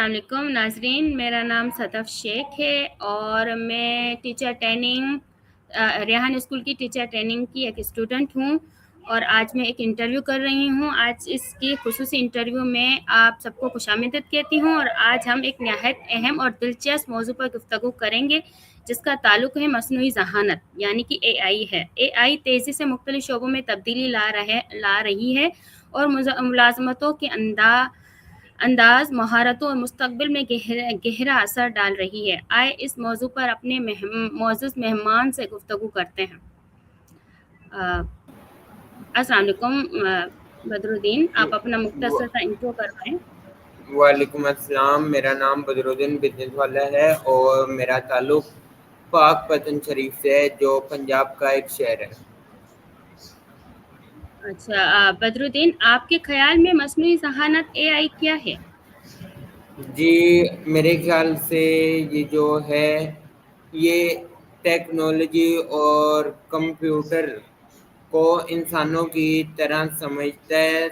अस्सलाम वालेकुम नाजरीन, मेरा नाम सदफ़ शेख है और मैं टीचर ट्रेनिंग रेहान स्कूल की टीचर ट्रेनिंग की एक स्टूडेंट हूँ और आज मैं एक इंटरव्यू कर रही हूँ। आज इसकी खुसूसी इंटरव्यू में आप सबको खुशामदीद कहती हूँ और आज हम एक नहायत अहम और दिलचस्प मौजू पर गुफ्तगू करेंगे जिसका ताल्लुक़ है मसनूई ज़हानत यानी कि एआई है। एआई तेज़ी से मुख्तलिफ़ शोबों में तब्दीली ला रही है और मुलाज़मतों के अंदाज़, महारतों और मुस्तक़बिल में गहरा असर डाल रही है। आइए इस मौज़ू पर अपने मोअज़्ज़ज़ मेहमान से गुफ्तगू करते हैं। अस्सलाम वालेकुम बदरुद्दीन, आप अपना मुख्तसर सा इंट्रो करवाएँ। वालेकुम अस्सलाम। मेरा नाम बदरुद्दीन बिजनेस वाला है और मेरा ताल्लुक़ पाक पतन शरीफ से है जो पंजाब का एक शहर है। अच्छा बदरुद्दीन, आपके ख़्याल में मसनूई ज़हानत एआई क्या है? जी, मेरे ख़्याल से ये जो है ये टेक्नोलॉजी और कंप्यूटर को इंसानों की तरह समझता है,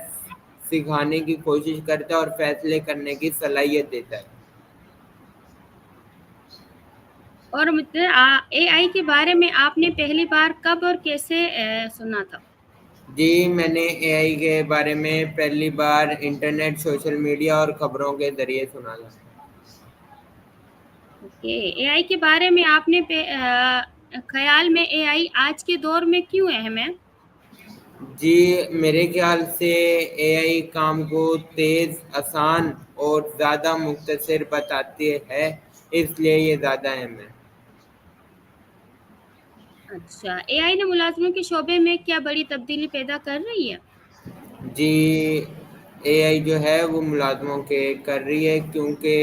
सिखाने की कोशिश करता है और फ़ैसले करने की सलाहियत देता है। और मुझे एआई के बारे में आपने पहली बार कब और कैसे सुना था? जी, मैंने एआई के बारे में पहली बार इंटरनेट, सोशल मीडिया और खबरों के ज़रिए सुना था। ओके, एआई के बारे में आपने ख़्याल में एआई आज के दौर में क्यों अहम है? जी, मेरे ख़्याल से एआई काम को तेज़, आसान और ज़्यादा मुख्तसर बताती है, इसलिए ये ज़्यादा अहम है। अच्छा, एआई ने मुलाज़िमों के शोबे में क्या बड़ी तब्दीली पैदा कर रही है? जी, एआई जो है वो मुलाज़मों के कर रही है क्योंकि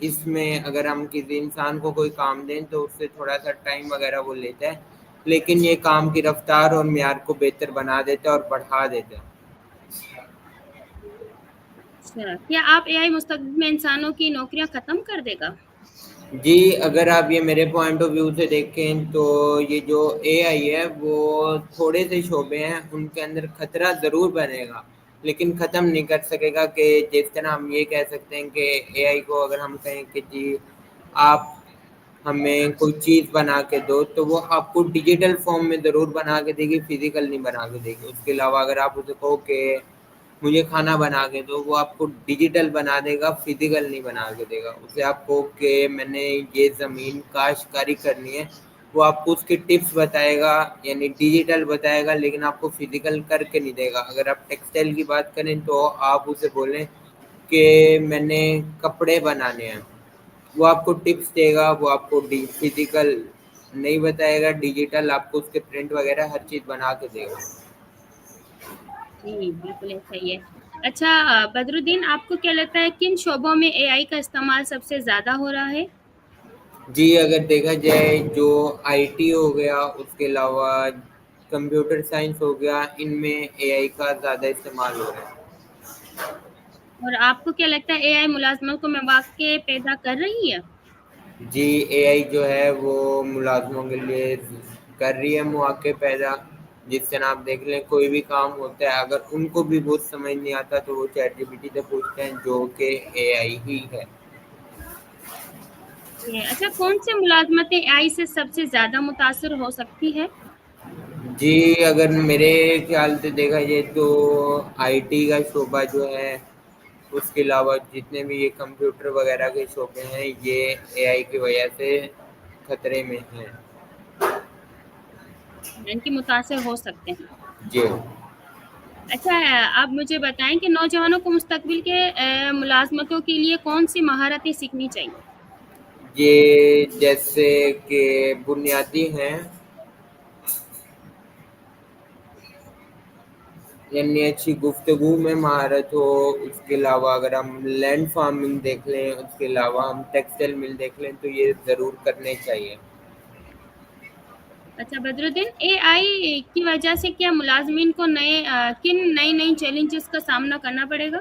इसमें अगर हम किसी इंसान को कोई काम दें तो उससे थोड़ा-सा टाइम वग़ैरह वो लेता है, लेकिन ये काम की रफ़्तार और मियार को बेहतर बना देता है और बढ़ा देता है। अच्छा, क्या आप एआई मुस्तक़बिल में इंसानों की नौकरियाँ ख़त्म कर देगा? जी, अगर आप ये मेरे पॉइंट ऑफ व्यू से देखें तो ये जो एआई है वो थोड़े से शोबे हैं, उनके अंदर खतरा ज़रूर बनेगा, लेकिन ख़त्म नहीं कर सकेगा कि जिस तरह हम ये कह सकते हैं कि एआई को अगर हम कहें कि जी आप हमें कोई चीज़ बना के दो, तो वो आपको डिजिटल फ़ॉर्म में ज़रूर बना के देगी, फ़िज़िकल नहीं बना के देगी। उसके अलावा अगर आप उसे कहो कि मुझे खाना बना के दो, वो आपको डिजिटल बना देगा, फ़िज़िकल नहीं बना के देगा। उसे आप कहो कि मैंने ये ज़मीन काश्तकारी करनी है, वो आपको उसके टिप्स बताएगा, यानी डिजिटल बताएगा, लेकिन आपको फ़िज़िकल करके नहीं देगा। अगर आप टेक्सटाइल की बात करें तो आप उसे बोलें कि मैंने कपड़े बनाने हैं, वो आपको टिप्स देगा, वो आपको फ़िज़िकल नहीं बताएगा, डिजिटल आपको उसके प्रिंट वग़ैरह हर चीज़ बना के देगा। जी, बिल्कुल ऐसा ही है। अच्छा बदरुद्दीन, आपको क्या लगता है किन शोबों में एआई का इस्तेमाल सबसे ज़्यादा हो रहा है? जी, अगर देखा जाए जो आईटी हो गया, उसके अलावा कंप्यूटर साइंस हो गया, इनमें एआई का ज़्यादा इस्तेमाल हो रहा है। और आपको क्या लगता है एआई मुलाज़मत को मौक़े पैदा कर रही है? जी, एआई जो है वो मुलाज़मों के लिए कर रही है मौक़े पैदा। जिस तरह आप देख लें कोई भी काम होता है, अगर उनको भी बहुत समझ नहीं आता तो वो चैटजीपीटी से पूछते हैं जो कि एआई ही है। ये अच्छा, कौन-सी मुलाज़मतें एआई से सबसे ज़्यादा मुतासिर हो सकती है? जी, अगर मेरे ख़्याल से देखा जाए तो आईटी का शोबा जो है, उसके अलावा जितने भी ये कंप्यूटर वग़ैरह के शोबे हैं, ये एआई की वजह से खतरे में हैं। यानी कि मुतासिर हो सकते हैं। जी। अच्छा आप मुझे बताएँ कि नौजवानों को मुस्तक़बिल के मुलाज़मतों के लिए कौन-सी महारतें सीखनी चाहिए? ये जैसे कि बुनियादी हैं, यानी अच्छी गुफ्तगू में महारत हो, उसके अलावा अगर हम लैंड फार्मिंग देख लें, उसके अलावा हम टेक्सटाइल मिल देख लें, तो ये ज़रूर करने चाहिए। अच्छा बदरुद्दीन, एआई की वजह से क्या मुलाज़मीन को किन नई-नई चैलेंजेस का सामना करना पड़ेगा?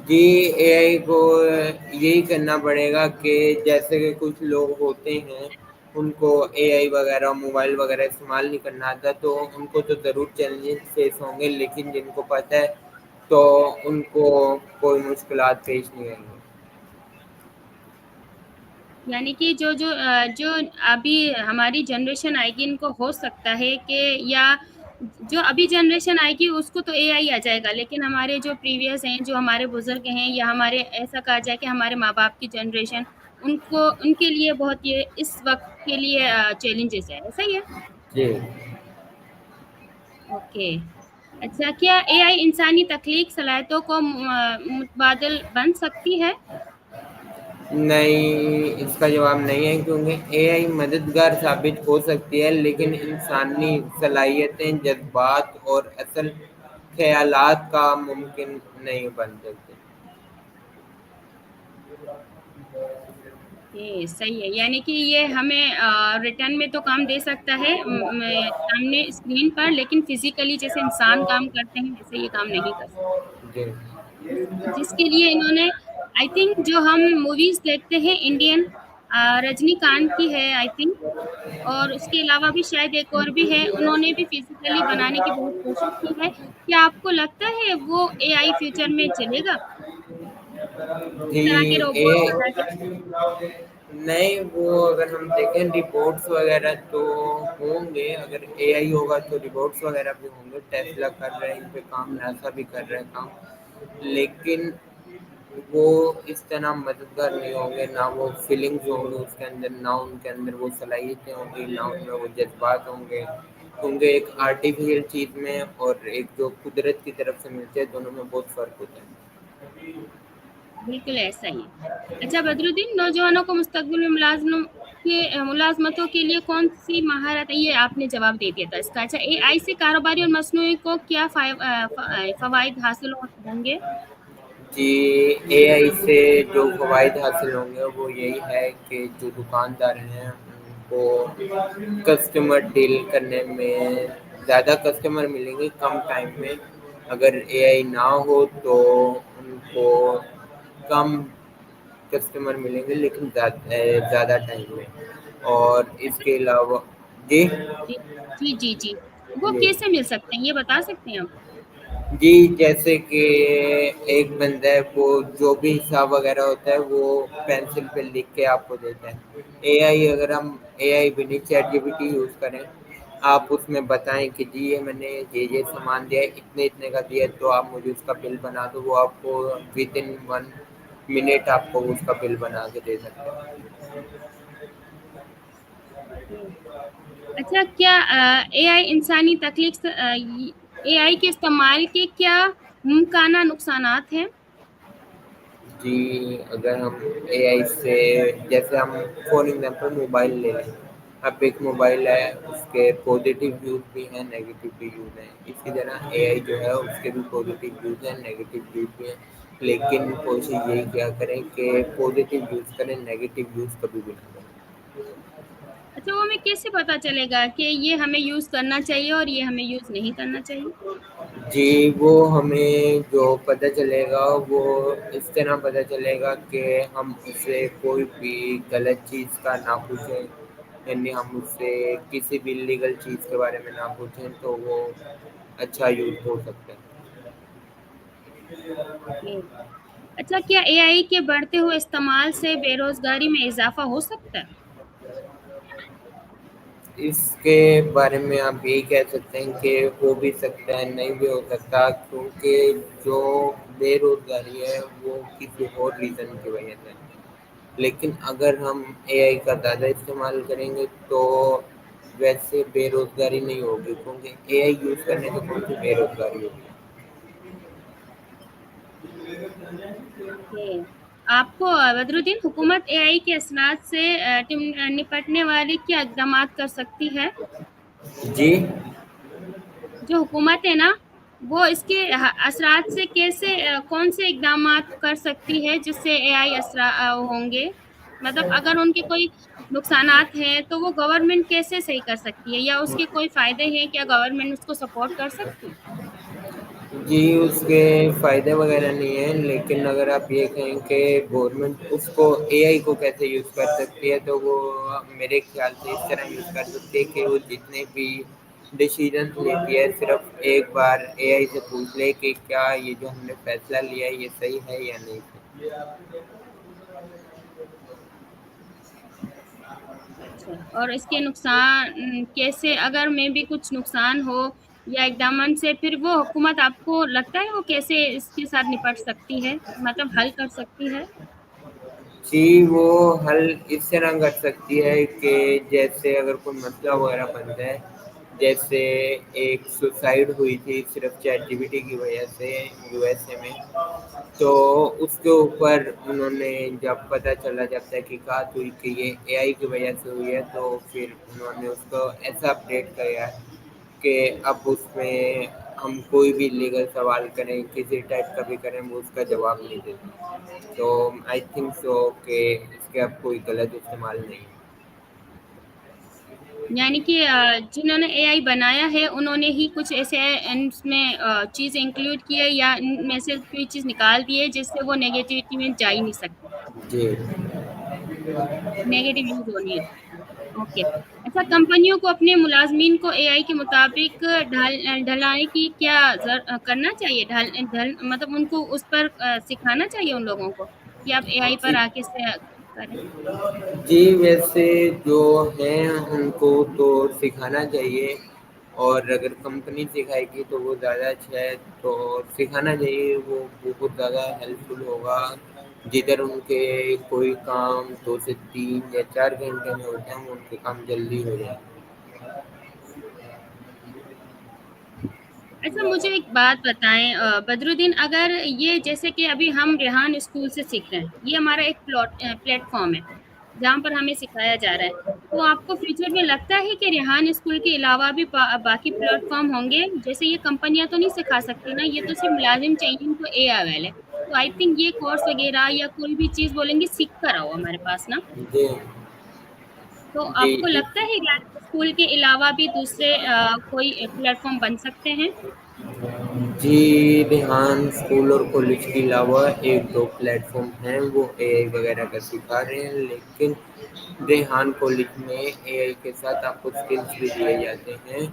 जी, एआई को यही करना पड़ेगा कि जैसे कि कुछ लोग होते हैं, उनको एआई वगैरह, मोबाइल वगैरह इस्तेमाल नहीं करना आता, तो उनको तो ज़रूर चैलेंजेस फेस होंगे, लेकिन जिनको पता है, तो उनको कोई मुश्किलात पेश नहीं आएँगी। यानी कि जो अभी हमारी जनरेशन आएगी, इनको हो सकता है कि, या जो अभी जनरेशन आएगी उसको तो एआई आ जाएगा, लेकिन हमारे जो प्रीवियस हैं, जो हमारे बुजुर्ग हैं, या हमारे ऐसा कहा जाए कि हमारे माँ बाप की जनरेशन, उनको उनके लिए बहुत ये इस वक्त के लिए चैलेंजेस है, ऐसा ही है। जी ओके। अच्छा, क्या एआई इंसानी तख्लीक सलाहियतों को मुतबादल बन सकती है? नहीं, इसका जवाब नहीं है, क्योंकि एआई मददगार साबित हो सकती है लेकिन इंसानी सलाहियतें, जज्बात और असल ख्यालात का मुमकिन नहीं बन सकते। ओके, सही है। यानी कि ये हमें रिटर्न में तो काम दे सकता है, सामने स्क्रीन पर, लेकिन फिजिकली जैसे इंसान काम करते हैं वैसे ये काम नहीं कर सकता। जी जिसके लिए इन्होंने, आई थिंक, जो हम मूवीज देखते हैं इंडियन, रजनीकांत की है आई थिंक, और उसके अलावा भी शायद एक और भी है, उन्होंने भी फिजिकली बनाने की बहुत कोशिश की है। क्या आपको लगता है वो एआई फ्यूचर में चलेगा, इस जी तरह के ए रोबोट बना के? नहीं, वो अगर हम देखें रिपोर्ट्स वगैरह तो होंगे, अगर एआई होगा तो रिपोर्ट्स वगैरह भी होंगे, टेस्ला कर रहे हैं इन पे काम, नासा भी कर रहे हैं काम, लेकिन वो इस तरह मददगार नहीं होंगे, ना वो फीलिंग्स होंगे उसके अंदर, ना उनके अंदर वो सलाहियतें होंगी, ना उनमें वो जज्बात होंगे, क्योंकि एक आर्टिफिशियल चीज़ में और एक जो कुदरत की तरफ से मिलते हैं दोनों में बहुत फ़र्क होता है। बिल्कुल ऐसा ही है। अच्छा बदरुद्दीन, नौजवानों को मुस्तकबिल में मुलाजमतों के लिए कौन सी महारत है? ये आपने जवाब दे दिया था इसका। अच्छा, एआई से कारोबारी और मसनूई को क्या फवायद हासिल होंगे? जी, एआई से जो फ़वाइद हासिल होंगे वो यही है कि जो दुकानदार हैं उनको कस्टमर डील करने में ज़्यादा कस्टमर मिलेंगे कम टाइम में। अगर एआई ना हो तो उनको कम कस्टमर मिलेंगे लेकिन ज़्यादा टाइम में। और अच्छा। इसके अलावा जी जी जी जी जी। वो जी कैसे मिल सकते हैं, ये बता सकते हैं आप? जी, जैसे कि एक बंदा है, वो जो भी हिसाब वगैरह होता है वो पेंसिल पे लिख के आपको देता है। एआई, अगर हम एआई बिना चैट जीपीटी यूज़ करें, आप उसमें बताएं कि जी ये मैंने ये सामान दिया है, इतने इतने का दिया है, तो आप मुझे उसका बिल बना दो, वो आपको विद इन 1 मिनट आपको उसका बिल बना के दे सकते हैं। ओके। अच्छा, क्या एआई इंसानी तकलीफ एआई के इस्तेमाल के क्या मुमकाना नुकसानात हैं? जी, अगर हम एआई से, जैसे हम फॉर एग्जांपल मोबाइल ले लें, अब एक मोबाइल है, उसके पॉजिटिव व्यूज़ भी हैं, नेगेटिव भी व्यूज़ हैं। इसी तरह एआई जो है उसके भी पॉजिटिव व्यूज़ हैं, नेगेटिव व्यूज़ भी हैं, लेकिन कोशिश यही किया करें कि पॉजिटिव यूज़ करें, नेगेटिव यूज़ कभी भी ना करें। अच्छा, वो हमें कैसे पता चलेगा कि ये हमें यूज़ करना चाहिए और ये हमें यूज़ नहीं करना चाहिए? जी, वो हमें जो पता चलेगा वो इस तरह पता चलेगा कि हम उससे कोई भी गलत चीज़ का ना पूछें, यानी हम उससे किसी भी इल्लीगल चीज़ के बारे में ना पूछें, तो वो अच्छा यूज़ हो सकता है। ओके। अच्छा, क्या एआई के बढ़ते हुए इस्तेमाल से बेरोज़गारी में इज़ाफ़ा हो सकता है? इसके बारे में आप यही कह सकते हैं कि हो भी सकता है, नहीं भी हो सकता, क्योंकि जो बेरोज़गारी है वो किसी और रीज़न की वजह से है। लेकिन अगर हम एआई का ज़्यादा इस्तेमाल करेंगे तो वैसे बेरोज़गारी नहीं होगी, क्योंकि एआई यूज़ करने से कौन सी बेरोज़गारी होगी। ओके। आपको बदरुद्दीन, हुकूमत एआई के असरात से निपटने वाली क्या इक़दामात कर सकती है? जी जो हुकूमत है ना, वो इसके असरात से कैसे, कौन से इक़दामात कर सकती है जिससे एआई होंगे? मतलब अगर उनके कोई नुकसानात हैं तो वो गवर्नमेंट कैसे सही कर सकती है, या उसके कोई फ़ायदे हैं, क्या गवर्नमेंट उसको सपोर्ट कर सकती है? जी, उसके फ़ायदे वगैरह नहीं हैं, लेकिन अगर आप ये कहें कि गवर्नमेंट उसको एआई को कैसे यूज़ कर सकती है, तो वो मेरे ख़्याल से इस तरह यूज़ कर सकती है कि वो जितने भी डिसीज़न्स लेती है, सिर्फ़ एक बार एआई से पूछ ले कि क्या ये जो हमने फ़ैसला लिया है, ये सही है या नहीं सही। اچھا، اور اس کے نقصان کیسے، اگر میں بھی کچھ نقصان ہو یا اقدامات سے، پھر وہ حکومت آپ کو لگتا ہے وہ کیسے اس کے ساتھ نپٹ سکتی ہے، مطلب حل کر سکتی ہے؟ جی وہ حل اس طرح کر سکتی ہے کہ جیسے اگر کوئی مسئلہ وغیرہ بن جائے، جیسے ایک سوسائڈ ہوئی تھی صرف چیٹ جی پی ٹی کی وجہ سے یو ایس اے میں، تو اس کے اوپر انہوں نے جب پتہ چلا، جب تحقیقات ہوئی کہ یہ اے آئی کی وجہ سے ہوئی ہے، تو پھر انہوں نے اس کو ایسا اپڈیٹ کیا ہے کہ اب اس میں ہم کوئی بھی لیگل سوال کریں، کسی ٹائپ کا بھی کریں، وہ اس کا جواب نہیں دیتے۔ تو آئی تھنک سو کہ اس کے اب کوئی غلط استعمال نہیں ہے۔ یعنی کہ جنہوں نے اے آئی بنایا ہے انہوں نے ہی کچھ ایسے اس میں چیز انکلوڈ کی ہے، یا ان میں سے کوئی چیز نکال دی ہے جس سے وہ نیگیٹیوٹی میں جا ہی نہیں سکتی، جی نیگیٹو یوز ہونی ہے۔ اوکے، اچھا، کمپنیوں کو اپنے ملازمین کو اے آئی کے مطابق ڈھلانے کی کیا کرنا چاہیے، مطلب ان کو اس پر سکھانا چاہیے ان لوگوں کو کہ آپ اے آئی پر جی آ کے سے کریں؟ جی ویسے جو ہیں ان کو تو سکھانا چاہیے، اور اگر کمپنی سکھائے گی تو وہ زیادہ اچھا ہے، تو سکھانا چاہیے، وہ بہت زیادہ ہیلپ فل ہوگا۔ جدھر ان کے کوئی کام 2 سے 3 یا 4 گھنٹے میں ہوتے ہیں، ان کے کام جلدی ہو جائے۔ اچھا، مجھے ایک بات بتائیں بدرالدین، اگر یہ جیسے کہ ابھی ہم ریحان اسکول سے سیکھ رہے ہیں، یہ ہمارا ایک پلیٹ فارم ہے جہاں پر ہمیں سکھایا جا رہا ہے، تو آپ کو فیوچر میں لگتا ہے کہ ریحان اسکول کے علاوہ بھی باقی پلیٹ فارم ہوں گے؟ جیسے یہ کمپنیاں تو نہیں سکھا سکتی نا، یہ تو صرف ملازم چاہیے ان کو اے اویل ہے، تو آئی تھنک یہ کورس وغیرہ یا کوئی بھی چیز بولیں گے سیکھ کر آؤ ہمارے پاس نا، جی تو جی آپ کو جی لگتا ہے ریحان اسکول کے علاوہ بھی دوسرے کوئی پلیٹ فارم بن سکتے ہیں؟ جی ریحان اسکول اور کالج کے علاوہ 1 2 پلیٹ فارم ہیں، وہ اے آئی وغیرہ کا سکھا رہے ہیں، لیکن ریحان کالج میں اے آئی کے ساتھ آپ کو اسکلس بھی دیے جاتے ہیں،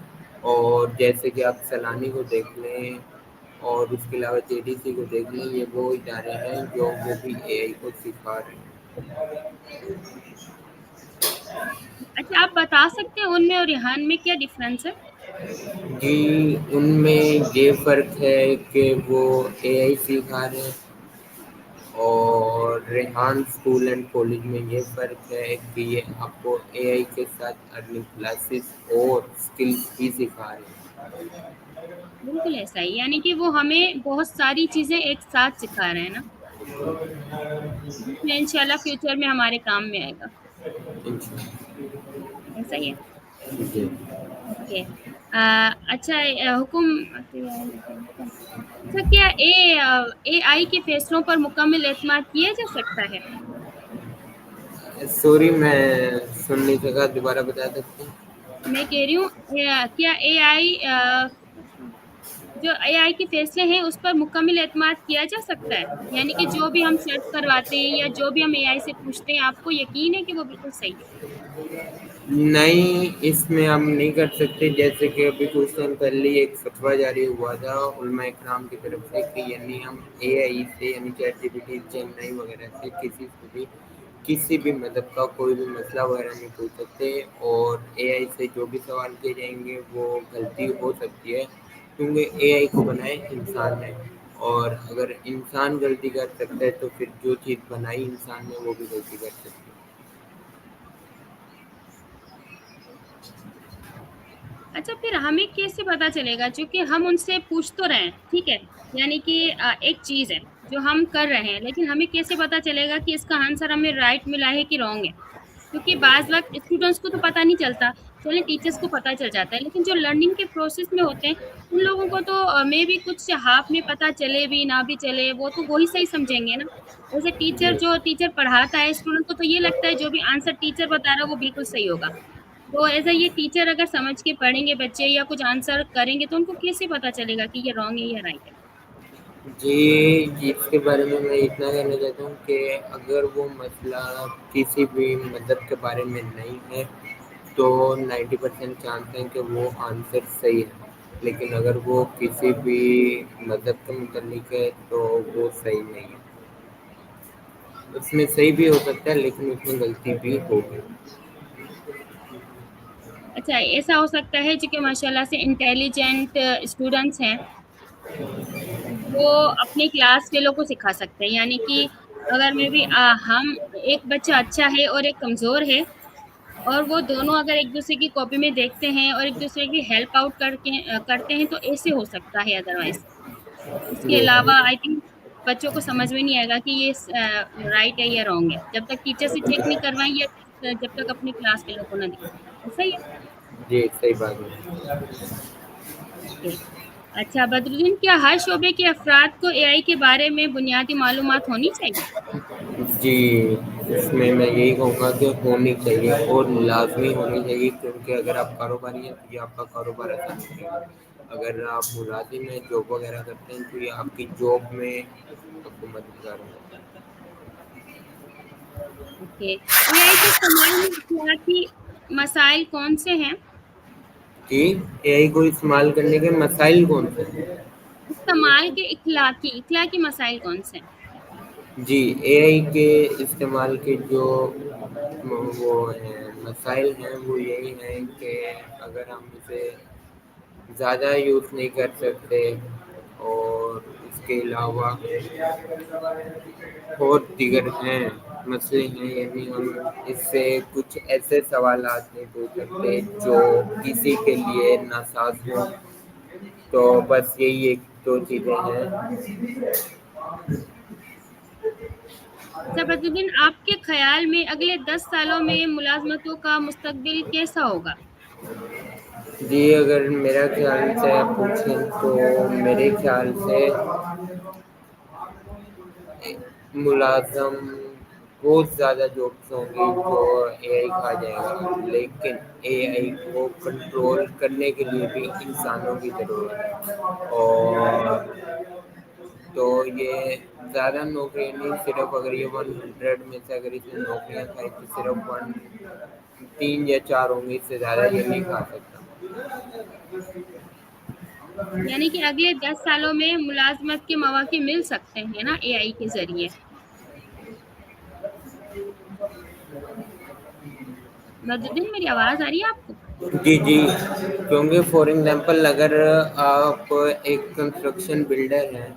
اور جیسے کہ آپ سیلانی کو دیکھ لیں اور اس کے علاوہ جے ڈی سی کو دیکھ لیں، یہ وہ ادارے ہیں جو وہ بھی اے آئی کو سکھا رہے ہیں۔ اچھا، آپ بتا سکتے ہیں ان میں اور ریحان میں کیا ڈفرینس ہے؟ جی ان میں یہ فرق ہے کہ وہ اے آئی سکھا رہے ہیں، اور ریحان اسکول اینڈ کالج میں یہ فرق ہے کہ یہ آپ کو اے آئی کے ساتھ ارننگ کلاسز اور اسکلس بھی سکھا رہے ہیں۔ بالکل ایسا ہی، یعنی کہ وہ ہمیں بہت ساری چیزیں ایک ساتھ سکھا رہے ہیں نا، جس میں انشاءاللہ فیوچر میں ہمارے کام میں آئے گا، ایسا ہی ہے؟ جی اوکے، اچھا، حکم اچھا، کیا اے آئی کے فیصلوں پر مکمل اعتماد کیا جا سکتا ہے؟ سوری میں سن نہیں سکا، دوبارہ بتا سکتے ہیں؟ میں کہہ رہی ہوں کیا اے آئی جو اے آئی کے فیصلے ہیں اس پر مکمل اعتماد کیا جا سکتا ہے، یعنی کہ جو بھی ہم سرچ کرواتے ہیں یا جو بھی ہم اے آئی سے پوچھتے ہیں، آپ کو یقین ہے کہ وہ بالکل صحیح ہے؟ نہیں، اس میں ہم نہیں کر سکتے، جیسے کہ ابھی کچھ دن پہلے ایک فتویٰ جاری ہوا تھا علماء کرام کی طرف سے کہ یعنی ہم اے آئی سے، یعنی چیٹ جی پی ٹی، جیمنائی وغیرہ سے کسی بھی مذہب کا کوئی بھی مسئلہ وغیرہ نہیں پوچھ سکتے، اور اے آئی سے جو بھی سوال کیے جائیں گے وہ غلطی ہو سکتی ہے، کیونکہ اے آئی کو بنائے انسان نے، اور اگر انسان غلطی کر سکتا ہے تو پھر جو چیز بنائی انسان نے وہ بھی غلطی کر سکتی ہے۔ اچھا، پھر ہمیں کیسے پتا چلے گا، چونکہ ہم ان سے پوچھ تو رہے ہیں، ٹھیک ہے، یعنی کہ ایک چیز ہے جو ہم کر رہے ہیں، لیکن ہمیں کیسے پتا چلے گا کہ اس کا آنسر ہمیں رائٹ ملا ہے کہ رانگ ہے؟ کیونکہ بعض وقت اسٹوڈنٹس کو تو پتہ نہیں چلتا، چلیں ٹیچرس کو پتہ چل جاتا ہے، لیکن جو لرننگ کے پروسیس میں ہوتے ہیں ان لوگوں کو تو میں بھی کچھ ہاف میں پتہ چلے بھی نہ بھی چلے، وہ تو وہی صحیح سمجھیں گے نا، جیسے جی ٹیچر پڑھاتا ہے، اسٹوڈنٹ کو تو یہ لگتا ہے جو بھی آنسر ٹیچر بتا رہا ہے وہ بالکل صحیح ہوگا، تو ایسا یہ ٹیچر اگر سمجھ کے پڑھیں گے بچے یا کچھ آنسر کریں گے تو ان کو کیسے پتا چلے گا کہ یہ رانگ ہے یا رائٹ ہے؟ جی اس کے بارے میں اتنا کہنا چاہتا ہوں کہ اگر وہ مسئلہ کسی بھی مذہب کے بارے میں نہیں ہے تو 90% چانس ہیں کہ وہ آنسر صحیح ہے، لیکن اگر وہ کسی بھی مذہب کے متعلق ہے تو وہ صحیح نہیں ہے، اس میں صحیح بھی ہو سکتا ہے لیکن اس میں غلطی بھی ہوگی۔ अच्छा, ऐसा हो सकता है जो कि माशाल्लाह से इंटेलिजेंट स्टूडेंट्स हैं, वो अपनी क्लास फेलो को सिखा सकते हैं। यानी कि अगर मे बी हम एक बच्चा अच्छा है और एक कमज़ोर है, और वो दोनों अगर एक दूसरे की कॉपी में देखते हैं और एक दूसरे की हेल्प आउट करते हैं, तो ऐसे हो सकता है अदरवाइज। इसके जी अलावा आई थिंक बच्चों को समझ में नहीं आएगा कि ये राइट है या रॉन्ग है, जब तक टीचर से चेक नहीं करवाएं, या जब तक अपनी क्लास फेलो को ना दिखाएं। ऐसा ही है। जी, सही बात है। ओके। अच्छा बदरुद्दीन, क्या हर शोबे के अफराद को एआई के बारे में बुनियादी मालूमात होनी चाहिए? जी, इसमें मैं यही कहूँगा कि होनी चाहिए और लाज़मी होनी चाहिए, क्योंकि अगर आप कारोबारी हैं तो ये आपका कारोबार आसान करेगा। अगर आप मुलाज़िम हैं, जॉब वगैरह करते हैं, तो ये आपकी जॉब में आपको मददगार होगा। ओके। एआई के इस्तेमाल में इखलाकी मसाइल कौन से हैं? कि एआई को इस्तेमाल करने के मसाइल कौन से हैं? इस्तेमाल के इखलाकी मसाइल कौन से हैं? जी, एआई के इस्तेमाल के जो वो हैं मसाइल हैं, वो यही हैं कि अगर हम इसे ज़्यादा यूज़ नहीं कर सकते, और इसके अलावा और दीगर हैं मसले हैं, यानी हम इससे कुछ ऐसे सवालात नहीं पूछ सकते जो किसी के लिए नासाज हों। तो बस यही एक दो चीज़ें हैं। अच्छा बदरुद्दीन, आपके ख़्याल में अगले 10 सालों में मुलाज़मतों का मुस्तकबिल कैसा होगा? जी, अगर मेरा ख्याल से आप पूछें तो मेरे ख्याल से मुलाज़म बहुत ज़्यादा जॉब्स होंगी जो एआई खा जाएगा, लेकिन एआई को कंट्रोल करने के लिए भी इंसानों की ज़रूरत है। और तो ये ज़्यादा नौकरियाँ नहीं, सिर्फ अगर ये 100 में से अगर इसने नौकरियाँ खाई तो सिर्फ 3 या 4 होंगी, इससे ज़्यादा ये नहीं खा सकता। यानी कि अगले 10 सालों में मुलाज़मत के मौके मिल सकते हैं ना एआई के ज़रिए? बदरुद्दीन, मेरी आवाज़ आ रही है आपको? जी, जी, क्योंकि फॉर एग्ज़ाम्पल अगर आप एक कंस्ट्रक्शन बिल्डर हैं,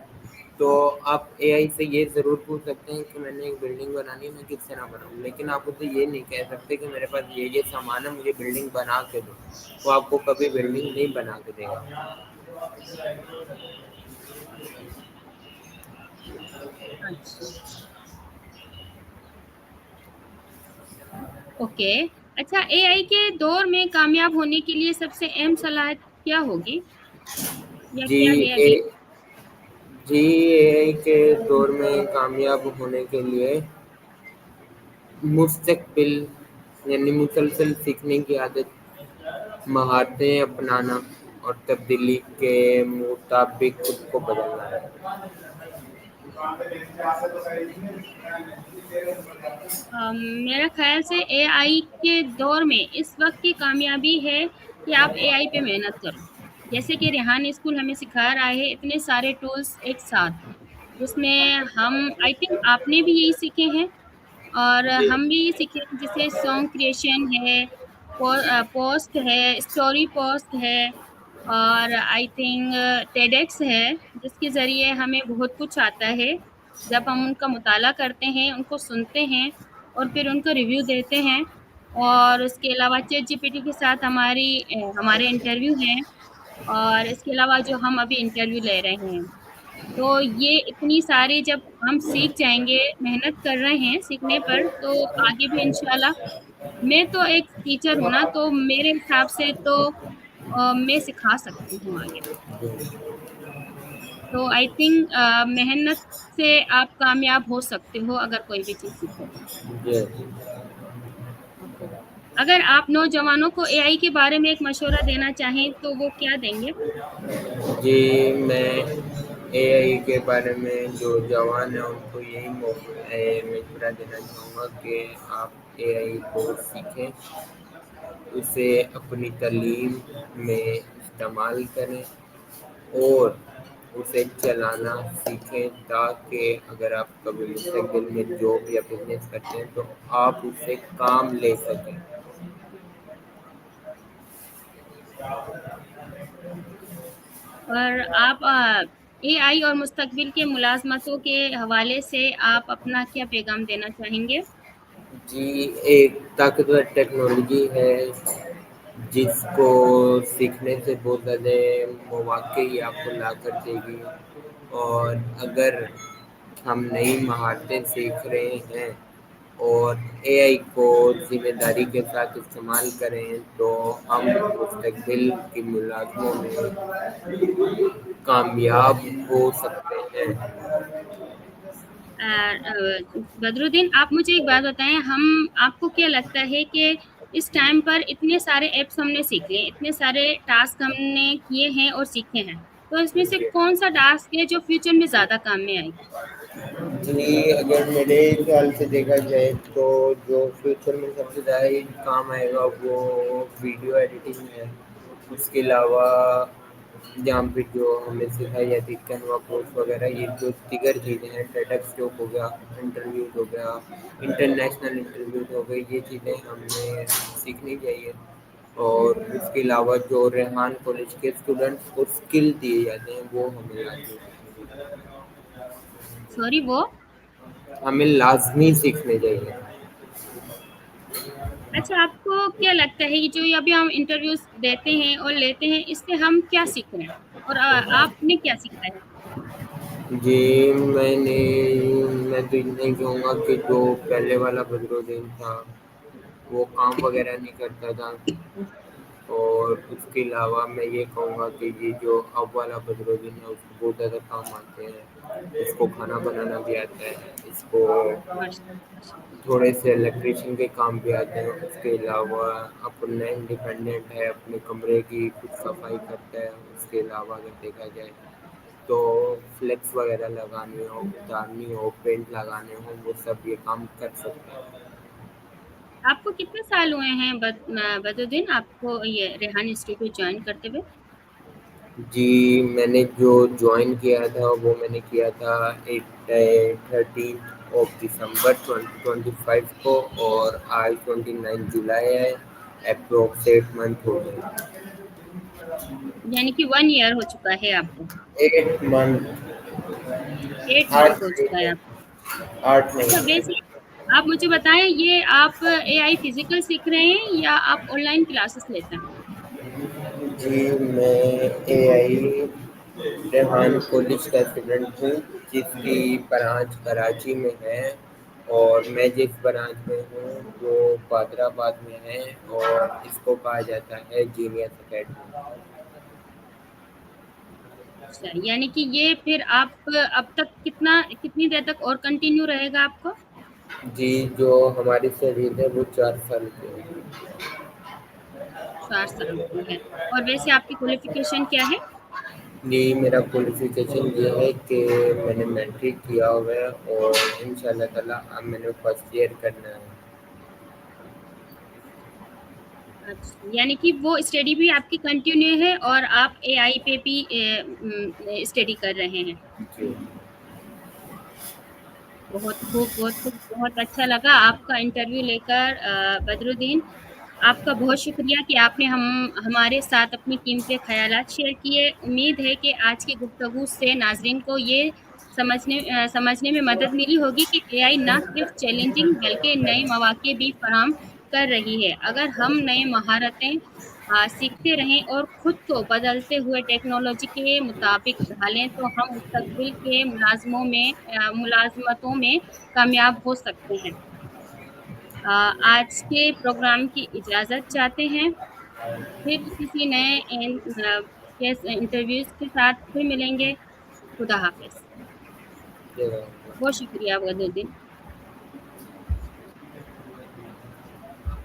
तो आप एआई से ये ज़रूर पूछ सकते हैं कि मैंने एक बिल्डिंग बनानी है, मैं किस तरह बनाऊँ? लेकिन आप उसे ये नहीं कह सकते कि मेरे पास ये सामान है, मुझे बिल्डिंग बना के दो। वो आपको कभी बिल्डिंग नहीं बना के देगा। अच्छा। ओके। अच्छा, एआई के दौर में कामयाब होने के लिए सबसे अहम सलाह क्या होगी? या जी, क्या है ए अभी? जी, एआई के दौर में कामयाब होने के लिए मुस्तक़बिल यानी मुसलसल सीखने की आदत, महारतें अपनाना और तब्दीली के मुताबिक खुद को बदलना है। मेरा ख़्याल से एआई के दौर में इस वक़्त की कामयाबी है कि आप एआई पे मेहनत करो। जैसे कि रेहान स्कूल हमें सिखा रहा है इतने सारे टूल्स एक साथ, जिसमें हम आई थिंक आपने भी यही सीखे हैं और जी, हम भी सीखे हैं, जैसे सॉन्ग क्रिएशन है, पोस्ट है, स्टोरी पोस्ट है, और आई थिंक टेडेक्स है, जिसके ज़रिए हमें बहुत कुछ आता है। जब हम उनका मुताला करते हैं, उनको सुनते हैं और फिर उनको रिव्यू देते हैं, और उसके अलावा चैट जीपीटी के साथ हमारे इंटरव्यू हैं, और इसके अलावा जो हम अभी इंटरव्यू ले रहे हैं। तो ये इतनी सारी जब हम सीख जाएँगे, मेहनत कर रहे हैं सीखने पर, तो आगे भी इंशाल्लाह। मैं तो एक टीचर हूँ ना, तो मेरे हिसाब से तो मैं सिखा सकती हूँ आगे। तो आई थिंक मेहनत से आप कामयाब हो सकते हो अगर कोई भी चीज़ सीखो तो। जी, ओके। अगर आप नौजवानों को एआई के बारे में एक मशवरा देना चाहें, तो वो क्या देंगे? जी, मैं एआई के बारे में जो जवान हैं उनको यही मशवरा देना चाहूँगा कि आप एआई को सीखें, उसे अपनी तालीम में इस्तेमाल करें और उसे चलाना सीखें, ताकि अगर आप कभी मुस्तक़बिल में जॉब या बिज़नेस करते हैं तो आप उससे काम ले सकें। اور آپ اے آئی اور مستقبل کے ملازمتوں کے حوالے سے آپ اپنا کیا پیغام دینا چاہیں گے؟ جی، ایک طاقتور ٹیکنالوجی ہے جس کو سیکھنے سے بہت زیادہ مواقع ہی آپ کو لا کر دے گی، اور اگر ہم نئی مہارتیں سیکھ رہے ہیں اور اے آئی کو ذمہ داری کے ساتھ استعمال کریں تو ہم مستقبل کی ملازموں میں کامیاب ہو سکتے ہیں۔ بدرالدین، آپ مجھے ایک بات بتائیں، آپ کو کیا لگتا ہے کہ اس ٹائم پر اتنے سارے ایپس ہم نے سیکھ لیے، اتنے سارے ٹاسک ہم نے کیے ہیں اور سیکھے ہیں، تو اس میں سے کون سا ٹاسک ہے جو فیوچر میں زیادہ کام میں آئے گی؟ جی، اگر میرے خیال سے دیکھا جائے تو جو فیوچر میں سب سے زیادہ کام آئے گا وہ ویڈیو ایڈیٹنگ ہے۔ اس کے علاوہ جہاں پہ جو ہمیں سکھائی جاتی ہے کینوا کوڈس وغیرہ، یہ جو دیگر چیزیں ہیں، ٹیڈ اسٹاپ ہو گیا، انٹرویوز ہو گیا، انٹرنیشنل انٹرویوز ہو گئی، یہ چیزیں ہمیں سیکھنی چاہیے۔ اور اس کے علاوہ جو ریحان کالج کے اسٹوڈنٹس کو اسکل دیے جاتے ہیں وہ سوری، وہ ہمیں لازمی سیکھنے چاہیے۔ اچھا، آپ کو کیا لگتا ہے کہ جو ابھی ہم انٹرویوز دیتے ہیں اور لیتے ہیں، اس سے ہم کیا سیکھ رہے ہیں اور آپ نے کیا سیکھا ہے؟ جی، میں تو اتنا ہی کہوں گا کہ جو پہلے والا بدرالدین تھا وہ کام وغیرہ نہیں کرتا تھا، اور اس کے علاوہ میں یہ کہوں گا کہ یہ جو اب والا بدرالدین ہے اس کو بہت زیادہ کام آتے ہیں، اس کو کھانا بنانا بھی آتا ہے، اس کو ماشاء تھوڑے سے الیکٹریشین کے کام بھی آتے ہیں، اس کے علاوہ اپنا انڈیپینڈنٹ ہے، اپنے کمرے کی خود صفائی کرتا ہے۔ اس کے علاوہ اگر دیکھا جائے تو فلیکس وغیرہ لگانی ہو، اتارنی ہو، پینٹ لگانے ہوں، وہ سب یہ کام کر سکتے ہیں۔ آپ کو کتنے سال ہوئے ہیں بدرالدین، آپ کو یہ ریحان انسٹیٹیوٹ جوائن کرتے ہوئے؟ جی، میں نے جو جوائن کیا تھا وہ میں نے کیا تھا 13 دسمبر 2025 کو، اور آج 29 جولائی ہے، اپروکس 8 منتھ ہو گئے۔ یعنی کہ 1 ایئر ہو چکا ہے آپ کو؟ 8 منتھ، 8 منتھ ہو چکا ہے آپ کو؟ 8 اچھا، مہینے۔ ویسے آپ مجھے بتائیں، یہ آپ اے آئی فزیکل سیکھ رہے ہیں یا آپ آن لائن کلاسز لیتے ہیں؟ جی، میں اے آئی ریحان کالج کا اسٹوڈنٹ ہوں جس کی برانچ کراچی میں ہے، اور میں جس برانچ میں ہوں وہ حیدرآباد میں ہے، اور اس کو کہا جاتا ہے جینیس اکیڈمی۔ اچھا، یعنی کہ یہ پھر آپ اب تک کتنی دیر تک اور کنٹینیو رہے گا آپ کو؟ جی، جو ہماری اسٹڈیز ہے وہ 4 سال کی ہے۔ 4 سال کی ہے۔ اور ویسے آپ کی کوالیفیکیشن کیا ہے؟ جی، میرا کوالیفیکیشن یہ ہے کہ میں نے میٹرک کیا ہوا ہے، اور ان شاء اللہ تعالیٰ اب میں نے فرسٹ ایئر کرنا ہے۔ اچھا، یعنی کہ وہ اسٹڈی بھی آپ کی کنٹینیو ہے اور آپ اے آئی پہ بھی اسٹڈی کر رہے ہیں؟ جی، بہت خوب، بہت خوب، بہت اچھا لگا آپ کا انٹرویو لے کر بدرالدین۔ آپ کا بہت شکریہ کہ آپ نے ہمارے ساتھ اپنی قیمتی خیالات شیئر کیے۔ امید ہے کہ آج کی گفتگو سے ناظرین کو یہ سمجھنے میں مدد ملی ہوگی کہ اے آئی نہ صرف چیلنجنگ بلکہ نئے مواقع بھی فراہم کر رہی ہے۔ اگر ہم نئے مہارتیں سیکھتے رہیں اور خود کو بدلتے ہوئے ٹیکنالوجی کے مطابق ڈھالیں تو ہم مستقبل کے ملازمتوں میں کامیاب ہو سکتے ہیں۔ آج کے پروگرام کی اجازت چاہتے ہیں، پھر کسی نئے انٹرویوز کے ساتھ پھر ملیں گے۔ خدا حافظ۔ جی۔ بہت شکریہ بدرالدین۔